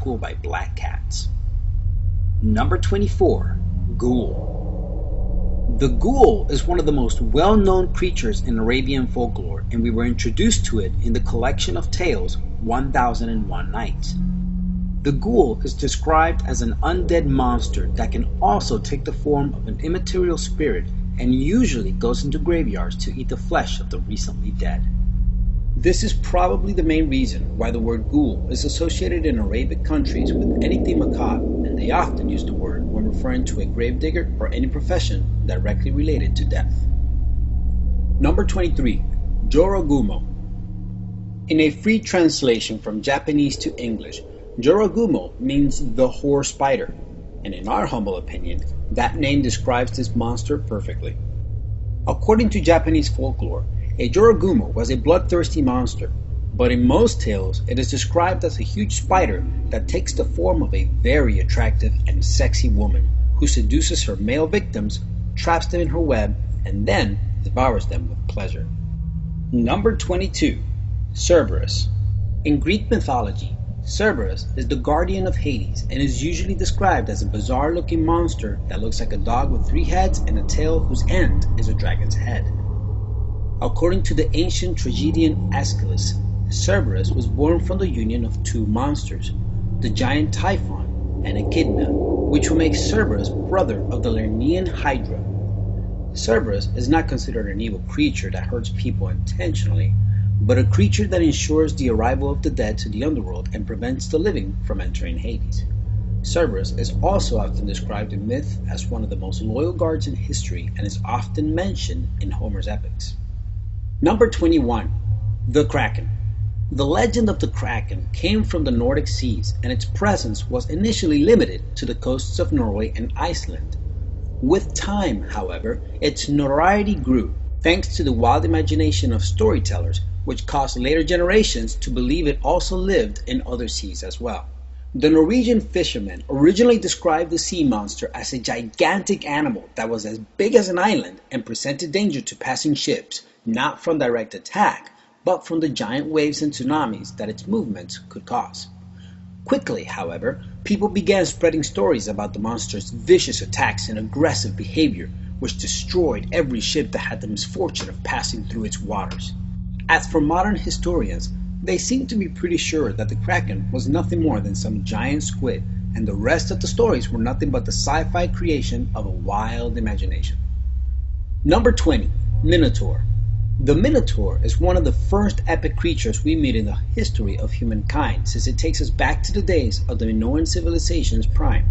pulled by black cats. Number 24. Ghoul. The ghoul is one of the most well-known creatures in Arabian folklore, and we were introduced to it in the collection of tales 1001 Nights. The ghoul is described as an undead monster that can also take the form of an immaterial spirit and usually goes into graveyards to eat the flesh of the recently dead. This is probably the main reason why the word ghoul is associated in Arabic countries with anything macabre, and they often use the word when referring to a gravedigger or any profession directly related to death. Number 23. Jorogumo. In a free translation from Japanese to English, Jorogumo means the whore spider, and in our humble opinion, that name describes this monster perfectly. According to Japanese folklore, a Jorogumo was a bloodthirsty monster, but in most tales it is described as a huge spider that takes the form of a very attractive and sexy woman who seduces her male victims, traps them in her web, and then devours them with pleasure. Number 22. Cerberus. In Greek mythology, Cerberus is the guardian of Hades and is usually described as a bizarre-looking monster that looks like a dog with 3 heads and a tail whose end is a dragon's head. According to the ancient tragedian Aeschylus, Cerberus was born from the union of 2 monsters, the giant Typhon and Echidna, which will make Cerberus brother of the Lernaean Hydra. Cerberus is not considered an evil creature that hurts people intentionally, but a creature that ensures the arrival of the dead to the underworld and prevents the living from entering Hades. Cerberus is also often described in myth as one of the most loyal guards in history and is often mentioned in Homer's epics. Number 21. The Kraken. The legend of the Kraken came from the Nordic seas, and its presence was initially limited to the coasts of Norway and Iceland. With time, however, its notoriety grew, thanks to the wild imagination of storytellers, which caused later generations to believe it also lived in other seas as well. The Norwegian fishermen originally described the sea monster as a gigantic animal that was as big as an island and presented danger to passing ships, not from direct attack, but from the giant waves and tsunamis that its movements could cause. Quickly, however, people began spreading stories about the monster's vicious attacks and aggressive behavior, which destroyed every ship that had the misfortune of passing through its waters. As for modern historians, they seem to be pretty sure that the Kraken was nothing more than some giant squid, and the rest of the stories were nothing but the sci-fi creation of a wild imagination. Number 20. Minotaur. The Minotaur is one of the first epic creatures we meet in the history of humankind, since it takes us back to the days of the Minoan civilization's prime.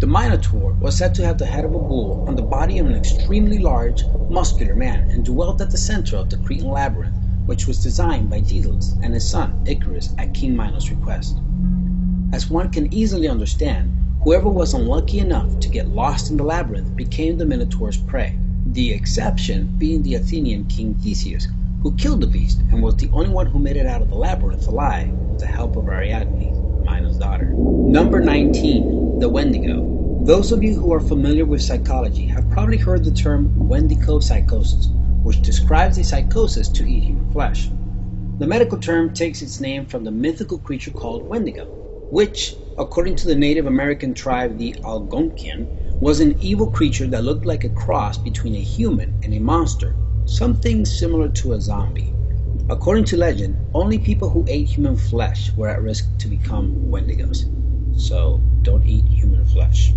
The Minotaur was said to have the head of a bull on the body of an extremely large, muscular man and dwelt at the center of the Cretan labyrinth, which was designed by Daedalus and his son Icarus at King Minos' request. As one can easily understand, whoever was unlucky enough to get lost in the labyrinth became the Minotaur's prey, the exception being the Athenian king Theseus, who killed the beast and was the only one who made it out of the labyrinth alive with the help of Ariadne, Minos' daughter. Number 19. The Wendigo. Those of you who are familiar with psychology have probably heard the term Wendigo psychosis, which describes a psychosis to eat human flesh. The medical term takes its name from the mythical creature called Wendigo, which, according to the Native American tribe the Algonquian, was an evil creature that looked like a cross between a human and a monster, something similar to a zombie. According to legend, only people who ate human flesh were at risk to become Wendigos, so don't eat human flesh.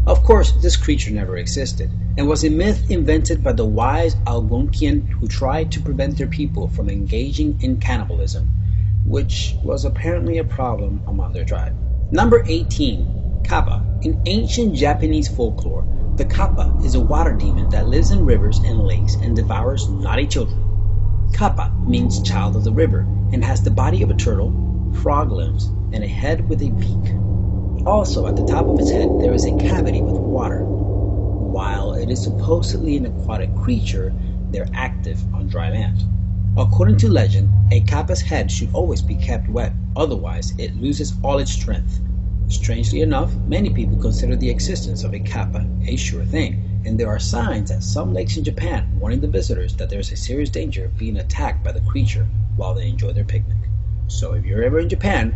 Of course, this creature never existed, and was a myth invented by the wise Algonquian who tried to prevent their people from engaging in cannibalism, which was apparently a problem among their tribe. Number 18. Kappa. In ancient Japanese folklore, the Kappa is a water demon that lives in rivers and lakes and devours naughty children. Kappa means child of the river and has the body of a turtle, frog limbs, and a head with a beak. Also, at the top of its head, there is a cavity with water. While it is supposedly an aquatic creature, they're active on dry land. According to legend, a kappa's head should always be kept wet, otherwise it loses all its strength. Strangely enough, many people consider the existence of a kappa a sure thing, and there are signs at some lakes in Japan warning the visitors that there is a serious danger of being attacked by the creature while they enjoy their picnic. So if you're ever in Japan,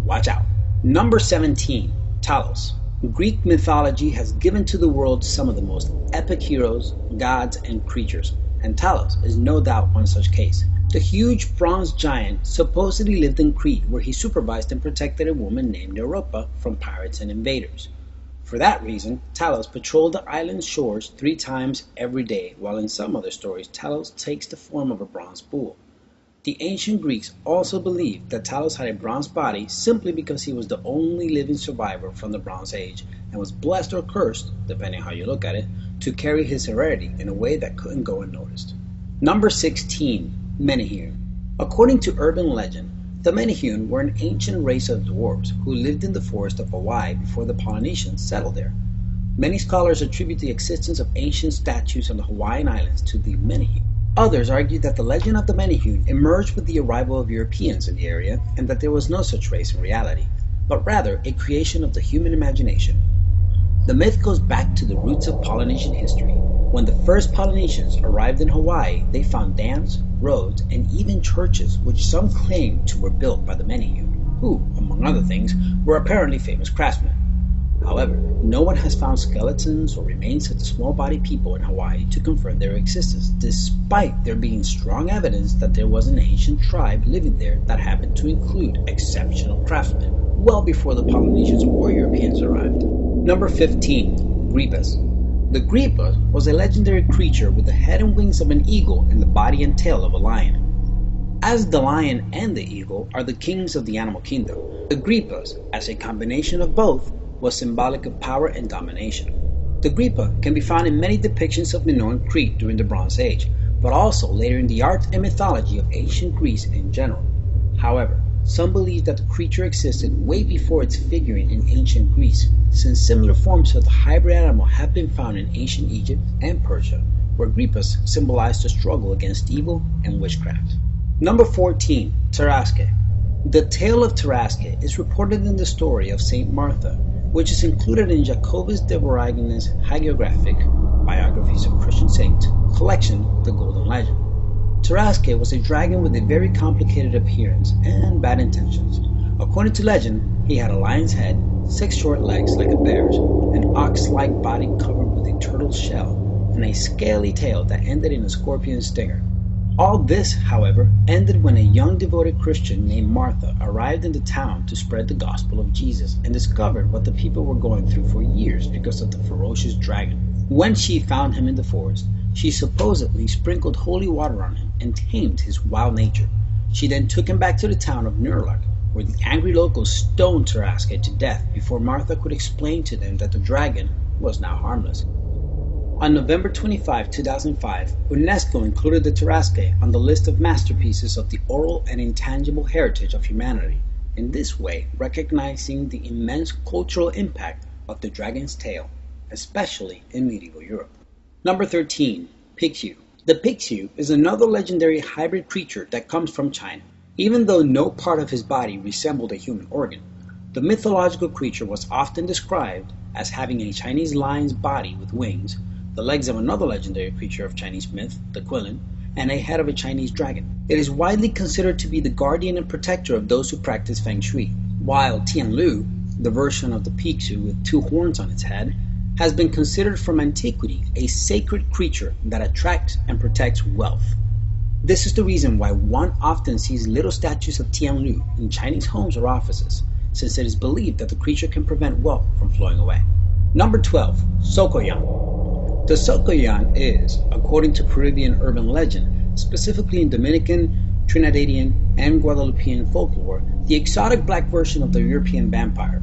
watch out. Number 17. Talos. Greek mythology has given to the world some of the most epic heroes, gods, and creatures, and Talos is no doubt one such case. The huge bronze giant supposedly lived in Crete, where he supervised and protected a woman named Europa from pirates and invaders. For that reason, Talos patrolled the island's shores 3 times every day, while in some other stories Talos takes the form of a bronze bull. The ancient Greeks also believed that Talos had a bronze body simply because he was the only living survivor from the Bronze Age and was blessed or cursed, depending how you look at it, to carry his heredity in a way that couldn't go unnoticed. Number 16. Menehune. According to urban legend, the Menehune were an ancient race of dwarves who lived in the forest of Hawaii before the Polynesians settled there. Many scholars attribute the existence of ancient statues on the Hawaiian Islands to the Menehune. Others argue that the legend of the Menehune emerged with the arrival of Europeans in the area and that there was no such race in reality, but rather a creation of the human imagination. The myth goes back to the roots of Polynesian history. When the first Polynesians arrived in Hawaii, they found dams, roads, and even churches which some claimed to were built by the Menehune, who, among other things, were apparently famous craftsmen. However, no one has found skeletons or remains of the small-bodied people in Hawaii to confirm their existence, despite there being strong evidence that there was an ancient tribe living there that happened to include exceptional craftsmen, well before the Polynesians or Europeans arrived. Number 15. Grebus. The Grebus was a legendary creature with the head and wings of an eagle and the body and tail of a lion. As the lion and the eagle are the kings of the animal kingdom, the Grebus, as a combination of both, was symbolic of power and domination. The Gripa can be found in many depictions of Minoan Crete during the Bronze Age, but also later in the art and mythology of ancient Greece in general. However, some believe that the creature existed way before its figurine in ancient Greece, since similar forms of the hybrid animal have been found in ancient Egypt and Persia, where Gripas symbolized the struggle against evil and witchcraft. Number 14. Tarasque. The tale of Tarasque is reported in the story of Saint Martha, which is included in Jacobus de Voragines' hagiographic Biographies of Christian Saints collection, The Golden Legend. Tarasque was a dragon with a very complicated appearance and bad intentions. According to legend, he had a lion's head, 6 short legs like a bear's, an ox-like body covered with a turtle's shell, and a scaly tail that ended in a scorpion's stinger. All this, however, ended when a young devoted Christian named Martha arrived in the town to spread the gospel of Jesus and discovered what the people were going through for years because of the ferocious dragon. When she found him in the forest, she supposedly sprinkled holy water on him and tamed his wild nature. She then took him back to the town of Nurlak, where the angry locals stoned Tarasque to death before Martha could explain to them that the dragon was now harmless. On November 25, 2005, UNESCO included the Tarasque on the list of masterpieces of the oral and intangible heritage of humanity, in this way recognizing the immense cultural impact of the dragon's tail, especially in medieval Europe. Number 13. Pixiu. The Pixiu is another legendary hybrid creature that comes from China. Even though no part of his body resembled a human organ, the mythological creature was often described as having a Chinese lion's body with wings, the legs of another legendary creature of Chinese myth, the Quilin, and a head of a Chinese dragon. It is widely considered to be the guardian and protector of those who practice Feng Shui, while Tianlu, the version of the Pixiu with 2 horns on its head, has been considered from antiquity a sacred creature that attracts and protects wealth. This is the reason why one often sees little statues of Tianlu in Chinese homes or offices, since it is believed that the creature can prevent wealth from flowing away. Number 12. Sokoyan. The Sokoyan is, according to Peruvian urban legend, specifically in Dominican, Trinidadian, and Guadeloupean folklore, the exotic black version of the European vampire.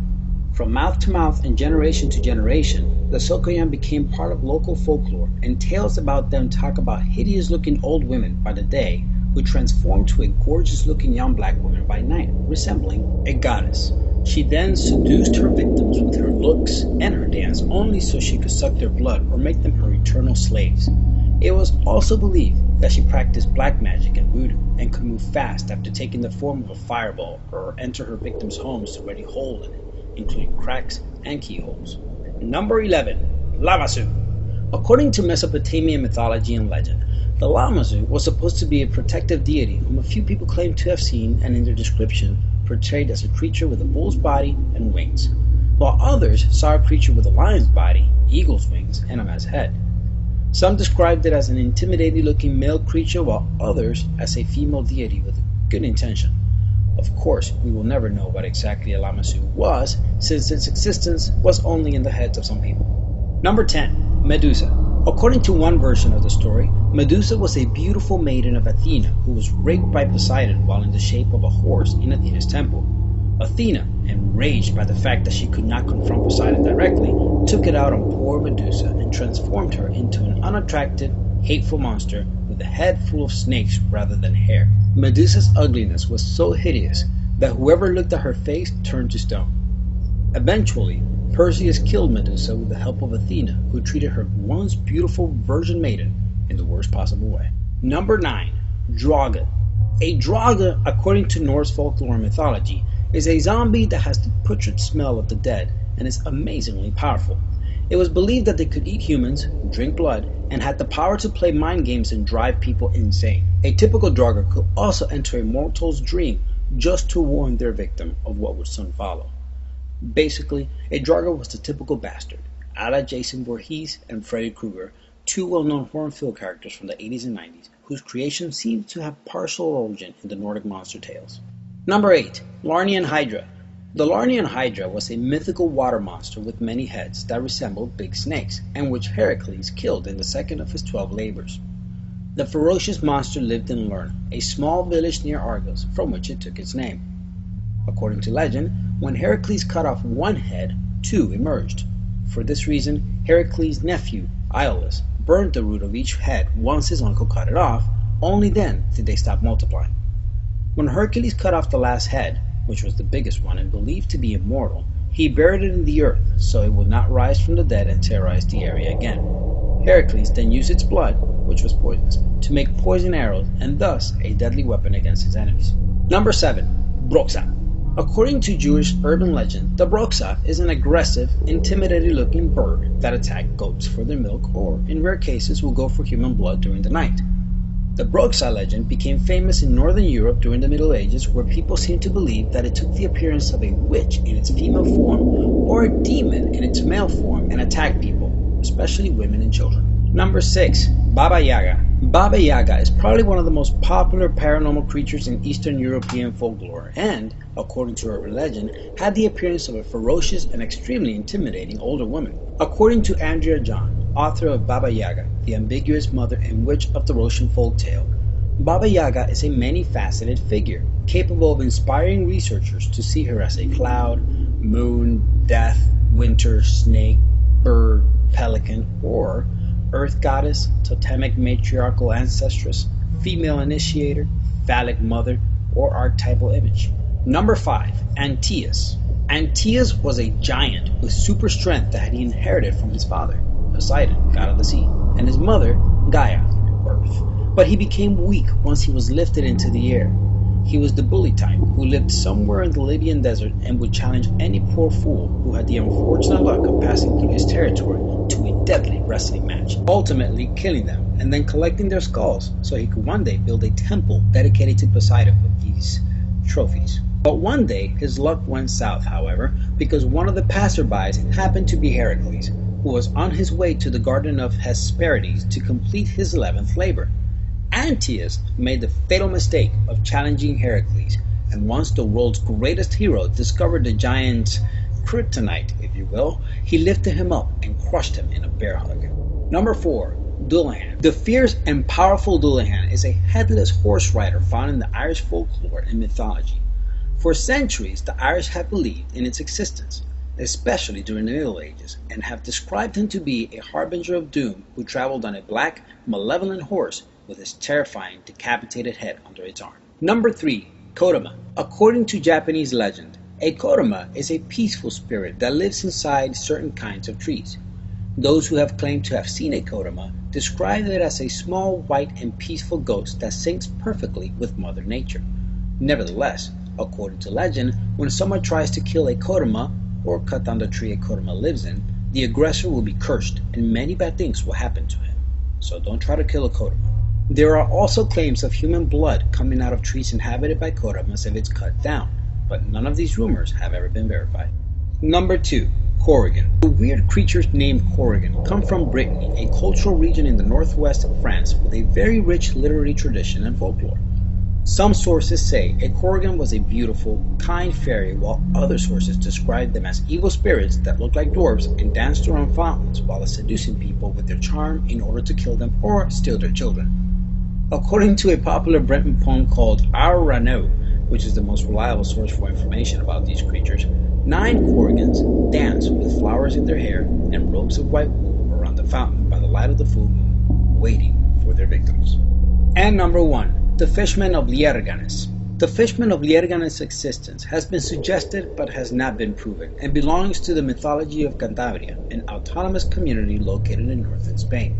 From mouth to mouth and generation to generation, the Sokoyan became part of local folklore, and tales about them talk about hideous-looking old women by the day who transformed to a gorgeous-looking young black woman by night, resembling a goddess. She then seduced her victims with her looks and her dance only so she could suck their blood or make them her eternal slaves. It was also believed that she practiced black magic and voodoo and could move fast after taking the form of a fireball or enter her victims' homes to ready hole in it, including cracks and keyholes. Number 11. Lamazou. According to Mesopotamian mythology and legend, the Lamazou was supposed to be a protective deity whom a few people claim to have seen and in their description portrayed as a creature with a bull's body and wings, while others saw a creature with a lion's body, eagle's wings, and a man's head. Some described it as an intimidating looking male creature, while others as a female deity with good intention. Of course, we will never know what exactly a Lamassu was, since its existence was only in the heads of some people. Number 10. Medusa. According to one version of the story, Medusa was a beautiful maiden of Athena who was raped by Poseidon while in the shape of a horse in Athena's temple. Athena, enraged by the fact that she could not confront Poseidon directly, took it out on poor Medusa and transformed her into an unattractive, hateful monster with a head full of snakes rather than hair. Medusa's ugliness was so hideous that whoever looked at her face turned to stone. Eventually, Perseus killed Medusa with the help of Athena, who treated her once beautiful virgin maiden in the worst possible way. Number 9. Draugr. A Draugr, according to Norse folklore and mythology, is a zombie that has the putrid smell of the dead and is amazingly powerful. It was believed that they could eat humans, drink blood, and had the power to play mind games and drive people insane. A typical Draugr could also enter a mortal's dream just to warn their victim of what would soon follow. Basically, a Draugr was the typical bastard, a la Jason Voorhees and Freddy Krueger, two well-known horror film characters from the 80s and 90s, whose creation seemed to have partial origin in the Nordic monster tales. Number 8. Lernian Hydra. The Lernian Hydra was a mythical water monster with many heads that resembled big snakes, and which Heracles killed in the second of his 12 labors. The ferocious monster lived in Lerna, a small village near Argos, from which it took its name. According to legend, when Heracles cut off one head, two emerged. For this reason, Heracles' nephew, Iolaus, burned the root of each head once his uncle cut it off. Only then did they stop multiplying. When Hercules cut off the last head, which was the biggest one and believed to be immortal, he buried it in the earth so it would not rise from the dead and terrorize the area again. Heracles then used its blood, which was poisonous, to make poison arrows and thus a deadly weapon against his enemies. Number 7. Broxa. According to Jewish urban legend, the Broxa is an aggressive, intimidating-looking bird that attacks goats for their milk or, in rare cases, will go for human blood during the night. The Broxa legend became famous in Northern Europe during the Middle Ages, where people seemed to believe that it took the appearance of a witch in its female form or a demon in its male form and attacked people, especially women and children. Number 6. Baba Yaga. Baba Yaga is probably one of the most popular paranormal creatures in Eastern European folklore and, according to urban legend, had the appearance of a ferocious and extremely intimidating older woman. According to Andrea John, author of Baba Yaga, the ambiguous mother and witch of the Russian folktale, Baba Yaga is a many-faceted figure, capable of inspiring researchers to see her as a cloud, moon, death, winter, snake, bird, pelican, or earth goddess, totemic matriarchal ancestress, female initiator, phallic mother, or archetypal image. Number 5. Antaeus. Antaeus was a giant with super strength that he inherited from his father, Poseidon, god of the sea, and his mother, Gaia, earth. But he became weak once he was lifted into the air. He was the bully type, who lived somewhere in the Libyan desert and would challenge any poor fool who had the unfortunate luck of passing through his territory to a deadly wrestling match, ultimately killing them and then collecting their skulls so he could one day build a temple dedicated to Poseidon with these trophies. But one day his luck went south, however, because one of the passerbys happened to be Heracles, who was on his way to the Garden of Hesperides to complete his 11th labor. Antaeus made the fatal mistake of challenging Heracles, and once the world's greatest hero discovered the giant's kryptonite, if you will, he lifted him up and crushed him in a bear hug. Number 4. Dullahan. The fierce and powerful Dullahan is a headless horse rider found in the Irish folklore and mythology. For centuries, the Irish have believed in its existence, especially during the Middle Ages, and have described him to be a harbinger of doom who traveled on a black, malevolent horse with his terrifying, decapitated head under its arm. Number 3. Kodama. According to Japanese legend, a Kodama is a peaceful spirit that lives inside certain kinds of trees. Those who have claimed to have seen a Kodama describe it as a small, white, and peaceful ghost that syncs perfectly with Mother Nature. Nevertheless, according to legend, when someone tries to kill a Kodama or cut down the tree a Kodama lives in, the aggressor will be cursed and many bad things will happen to him. So don't try to kill a Kodama. There are also claims of human blood coming out of trees inhabited by Kodamas if it's cut down. but none of these rumors have ever been verified. Number 2. Corrigan. The weird creatures named Corrigan come from Brittany, a cultural region in the northwest of France with a very rich literary tradition and folklore. Some sources say a Corrigan was a beautiful, kind fairy, while other sources describe them as evil spirits that look like dwarves and danced around fountains while seducing people with their charm in order to kill them or steal their children. According to a popular Breton poem called Our Raneau, which is the most reliable source for information about these creatures, 9 Corrigans dance with flowers in their hair and robes of white wool around the fountain by the light of the full moon, waiting for their victims. And number 1. The Fishmen of Lierganes. The Fishmen of Lierganes' existence has been suggested but has not been proven, and belongs to the mythology of Cantabria, an autonomous community located in northern Spain.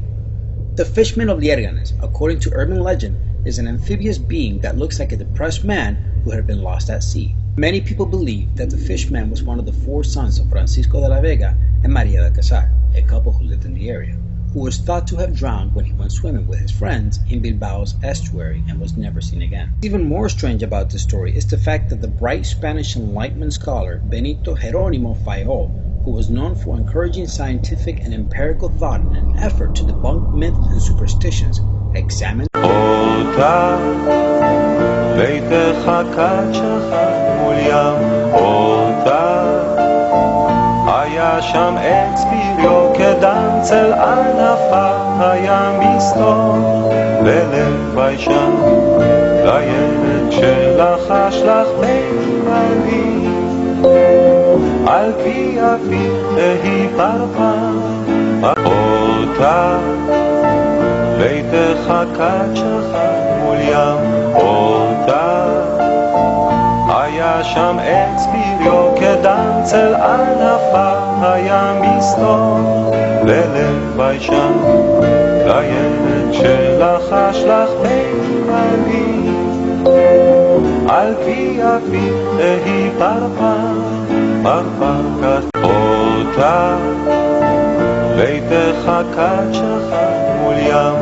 The Fishmen of Lierganes, according to urban legend, is an amphibious being that looks like a depressed man who had been lost at sea. Many people believe that the Fishman was one of the 4 sons of Francisco de la Vega and Maria de Casar, a couple who lived in the area, who was thought to have drowned when he went swimming with his friends in Bilbao's estuary and was never seen again. Even more strange about this story is the fact that the bright Spanish Enlightenment scholar Benito Jerónimo Fayol, who was known for encouraging scientific and empirical thought in an effort to debunk myths and superstitions, examined היה שם עץ פריו כדם צל ענפה היה מסתור בלב ביישן לילד שלחש לך בגמלים על פי אביך והיא פרפה אותה ביתך קדשך מול ים אותה היה שם עץ פריו כדם צל ענפה היה מסתור בלב ביישן לילד שלחש לך בגמלים על פי אביך והיא פרפה פרפה אותה ביתך קדשך מול ים